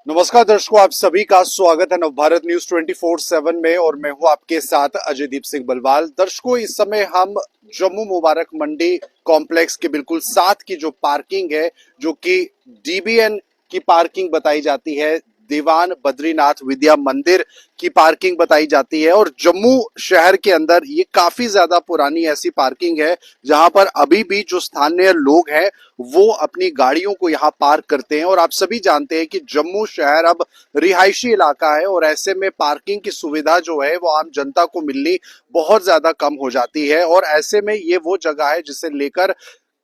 नमस्कार दर्शकों, आप सभी का स्वागत है नवभारत न्यूज 24/7 में और मैं हूं आपके साथ अजयदीप सिंह बलवाल। दर्शकों, इस समय हम जम्मू मुबारक मंडी कॉम्प्लेक्स के बिल्कुल साथ की जो पार्किंग है, जो कि डीबीएन की पार्किंग बताई जाती है, दीवान बद्रीनाथ विद्या मंदिर की पार्किंग बताई जाती है। और जम्मू शहर के अंदर ये काफी ज्यादा पुरानी ऐसी पार्किंग है जहां पर अभी भी जो स्थानीय लोग हैं वो अपनी गाड़ियों को यहाँ पार्क करते हैं। और आप सभी जानते हैं कि जम्मू शहर अब रिहायशी इलाका है और ऐसे में पार्किंग की सुविधा जो है वो आम जनता को मिलनी बहुत ज्यादा कम हो जाती है। और ऐसे में ये वो जगह है जिसे लेकर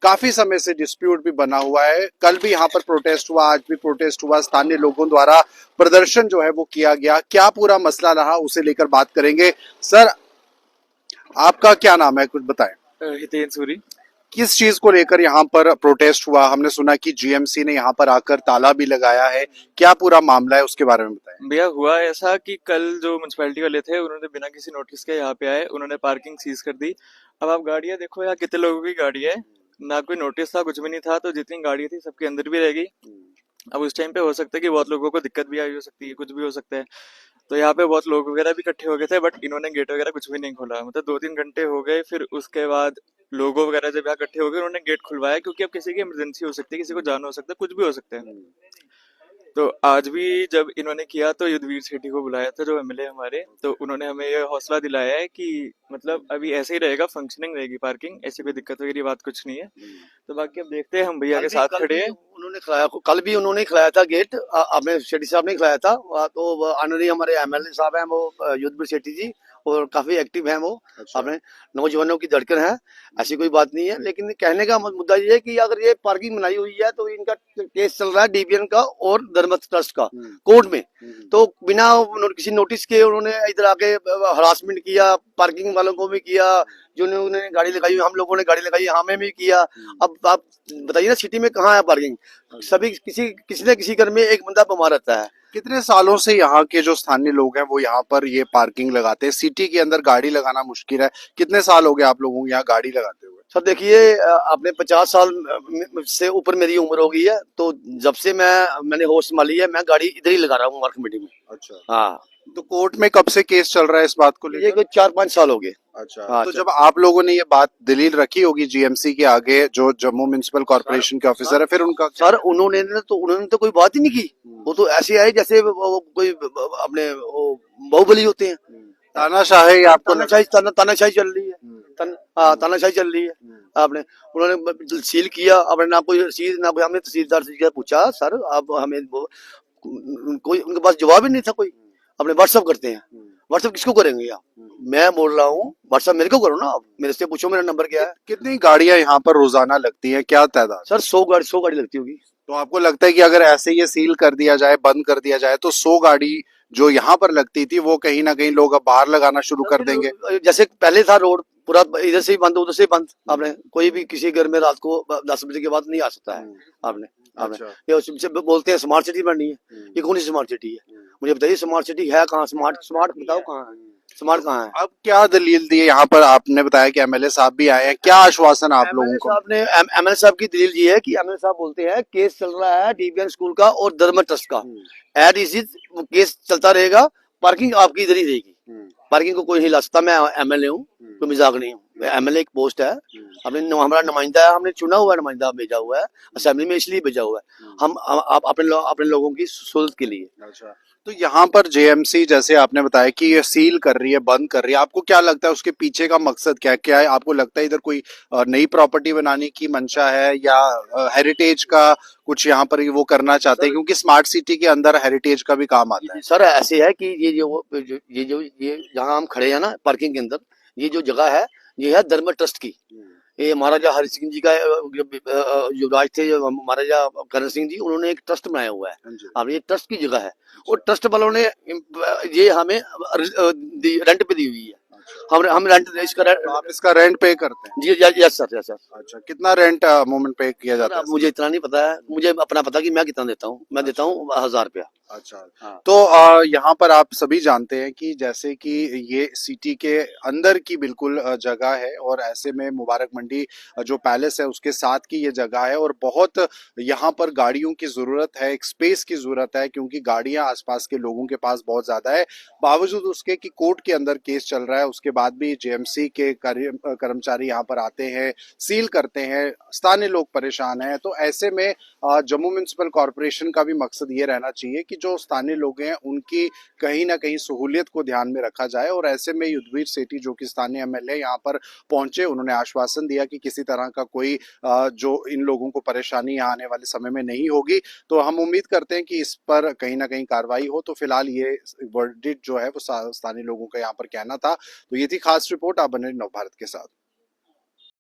काफी समय से डिस्प्यूट भी बना हुआ है। कल भी यहाँ पर प्रोटेस्ट हुआ, आज भी प्रोटेस्ट हुआ, स्थानीय लोगों द्वारा प्रदर्शन जो है वो किया गया। क्या पूरा मसला रहा उसे लेकर बात करेंगे। सर, आपका क्या नाम है, कुछ बताएं। हितेन सूरी। किस चीज को लेकर यहाँ पर प्रोटेस्ट हुआ? हमने सुना कि जीएमसी ने यहाँ पर आकर ताला भी लगाया है, क्या पूरा मामला है उसके बारे में बताएं। भैया हुआ ऐसा कि कल जो म्यूनसिपैलिटी वाले थे उन्होंने बिना किसी नोटिस के यहाँ पे आए, उन्होंने पार्किंग सीज कर दी। अब आप गाड़ियां देखो यहाँ कितने लोगों की गाड़ी है, ना कोई नोटिस था, कुछ भी नहीं था, तो जितनी गाड़ी थी सबके अंदर भी रह गई। अब उस टाइम पे हो सकता है कि बहुत लोगों को दिक्कत भी आई हो सकती है, कुछ भी हो सकता है। तो यहाँ पे बहुत लोग वगैरह भी इकट्ठे हो गए थे, बट इन्होंने गेट वगैरह कुछ भी नहीं खोला। मतलब 2-3 घंटे हो गए, फिर उसके बाद लोगों वगैरह जब यहाँ इकट्ठे हो गए उन्होंने गेट खुलवाया, क्योंकि अब किसी की इमरजेंसी हो सकती है, किसी को जाना हो सकता है, कुछ भी हो सकता है। तो आज भी जब इन्होंने किया तो युद्धवीर सेठी को बुलाया था, जो एमएलए हमारे, तो उन्होंने हमें ये हौसला दिलाया है कि मतलब अभी ऐसे ही रहेगा, फंक्शनिंग रहेगी पार्किंग, ऐसी कोई दिक्कत वगैरह बात कुछ नहीं है। तो बाकी अब देखते हैं, हम भैया के साथ खड़े हैं। उन्होंने खिलाया, कल भी उन्होंने खिलाया था गेट, अपने शेट्टी साहब ने खिलाया था। तो ऑनरी हमारे एमएलए साहब हैं वो, युद्धवीर शेट्टी जी, और काफी एक्टिव हैं वो। अच्छा। अपने नौजवानों की धड़कन है, ऐसी कोई बात नहीं है। लेकिन कहने का मुद्दा ये है कि अगर ये पार्किंग बनाई हुई है तो इनका केस चल रहा है डीबीएन का और धर्मत ट्रस्ट का कोर्ट में। तो बिना किसी नोटिस के उन्होंने इधर आके हरासमेंट किया, पार्किंग वालों को भी किया, जो उन्होंने गाड़ी लगाई, हम लोगों ने गाड़ी लगाई, हमें भी किया। अब आप बताइए ना, सिटी में कहाँ है पार्किंग? सभी किसी न किसी घर में एक बंदा बीमार रहता है। कितने सालों से यहाँ के जो स्थानीय लोग हैं वो यहाँ पर ये पार्किंग लगाते हैं? सिटी के अंदर गाड़ी लगाना मुश्किल है, कितने साल हो गए आप लोगों को यहाँ गाड़ी लगाते हुए? सर देखिए, आपने 50 साल से ऊपर मेरी उम्र हो गई है। तो जब से मैंने होश संभाली है, मैं गाड़ी इधर ही लगा रहा हूँ, मार्क कमेटी में। अच्छा। हाँ। तो कोर्ट में कब से केस चल रहा है इस बात को ये लेकर? कोई 4-5 साल हो गए। अच्छा। हाँ, तो जब आप लोगों ने ये बात दलील रखी होगी जीएमसी के आगे, जो जम्मू म्युनिसिपल कॉर्पोरेशन के ऑफिसर है, फिर उनका सर उन्होंने तो कोई बात ही नहीं की। वो तो ऐसे आए जैसे वो कोई अपने वो बाहुबली होते हैं। तानाशाही आपको लगा? तानाशाही चल रही है। तानाशाही चल रही है। आपने उन्होंने सील किया, अपने ना कोई रसीद, ना कोई, हमने तहसीलदार से पूछा, सर अब हमें कोई उनके पास जवाब ही नहीं था कोई। अपने व्हाट्सअप करते हैं, व्हाट्सअप किसको करेंगे आप? मैं बोल रहा हूँ व्हाट्सअप मेरे को करो ना, आप मेरे से पूछो मेरा नंबर क्या है। कितनी गाड़ियां यहाँ पर रोजाना लगती हैं, क्या तादाद? सर 100 गाड़ी लगती होगी। तो आपको लगता है कि अगर ऐसे ये सील कर दिया जाए, बंद कर दिया जाए, तो 100 गाड़ी जो यहाँ पर लगती थी वो कहीं ना कहीं लोग अब बाहर लगाना शुरू कर देंगे? जैसे पहले था रोड पूरा, इधर से ही बंद उधर से ही बंद। आपने कोई भी किसी घर में रात को 10 बजे के बाद नहीं आ सकता है। आपने आपने अच्छा। ये उससे बोलते हैं स्मार्ट सिटी बननी है। ये कौन सी स्मार्ट सिटी है? मुझे बताइए, स्मार्ट सिटी है कहाँ? स्मार्ट स्मार्ट बताओ कहाँ है? स्मार्ट कहाँ है? अब क्या दलील दी है यहाँ पर? आपने बताया कि एमएलए साहब भी आए हैं, क्या आश्वासन आप लोगों को? एमएलए साहब की दलील ये है कि एमएलए साहब बोलते हैं केस चल रहा है डीबीएन स्कूल का और धर्म ट्रस्ट का, एज इज केस चलता रहेगा, पार्किंग आपकी इधर ही रहेगी, पार्किंग को कोई नहीं ला सकता। मैं एमएलए हूँ, कोई मजाक नहीं हूँ। एमएलए एक पोस्ट है, हमारा नुमाइंदा है, हमने चुना हुआ नुमाइंदा भेजा हुआ है असेंबली में, इसलिए भेजा हुआ है हम आप अपने लोगों की सहूलत के लिए। अच्छा। तो यहाँ पर जेएमसी, जैसे आपने बताया कि ये सील कर रही है, बंद कर रही है, आपको क्या लगता है उसके पीछे का मकसद क्या है? क्या है आपको लगता है इधर कोई नई प्रॉपर्टी बनाने की मंशा है, या हेरिटेज का कुछ यहाँ पर वो करना चाहते हैं? क्योंकि स्मार्ट सिटी के अंदर हेरिटेज का भी काम आता है। सर ऐसे है कि ये जहाँ हम खड़े हैं ना पार्किंग के अंदर, ये जो जगह है ये है धर्म ट्रस्ट की। ये महाराजा हरि सिंह जी का युवराज थे, महाराजा करण सिंह जी, उन्होंने एक ट्रस्ट बनाया हुआ है। अब ये ट्रस्ट की जगह है और ट्रस्ट वालों ने ये हमें रेंट पे दी हुई है। हम रेंट इसका तो आप इसका रेंट पे करते हैं? जी यस सर यस सर। अच्छा, कितना रेंट मोमेंट पे किया सर जाता है? अब मुझे इतना नहीं पता है, मुझे अपना पता कि मैं कितना देता हूँ, मैं देता हूँ 1000 रुपया। अच्छा, हाँ। तो यहाँ पर आप सभी जानते हैं कि जैसे कि ये सिटी के अंदर की बिल्कुल जगह है और ऐसे में मुबारक मंडी जो पैलेस है उसके साथ की ये जगह है और बहुत यहाँ पर गाड़ियों की ज़रूरत है, एक स्पेस की ज़रूरत है क्योंकि गाड़ियाँ आसपास के लोगों के पास बहुत ज़्यादा है। बावजूद उसके कि कोर्ट के अंदर केस चल रहा है, उसके बाद भी जेएमसी के कर्मचारी यहाँ पर आते हैं, सील करते हैं, स्थानीय लोग परेशान हैं। तो ऐसे में जम्मू म्युनिसिपल कॉरपोरेशन का भी मकसद ये रहना चाहिए कि जो स्थानीय लोग हैं उनकी कहीं ना कहीं सहूलियत को ध्यान में रखा जाए और ऐसे में युद्धवीर सेठी जो कि स्थानीय एमएलए यहाँ पर पहुंचे, उन्होंने आश्वासन दिया कि किसी तरह का कोई जो इन लोगों को परेशानी यहाँ आने वाले समय में नहीं होगी। तो हम उम्मीद करते हैं कि इस पर कहीं ना कहीं कार्रवाई हो। तो फिलहाल ये वर्डिक्ट जो है वो स्थानीय लोगों का यहाँ पर कहना था। तो ये थी खास रिपोर्ट, आप बने रहिए नवभारत के साथ।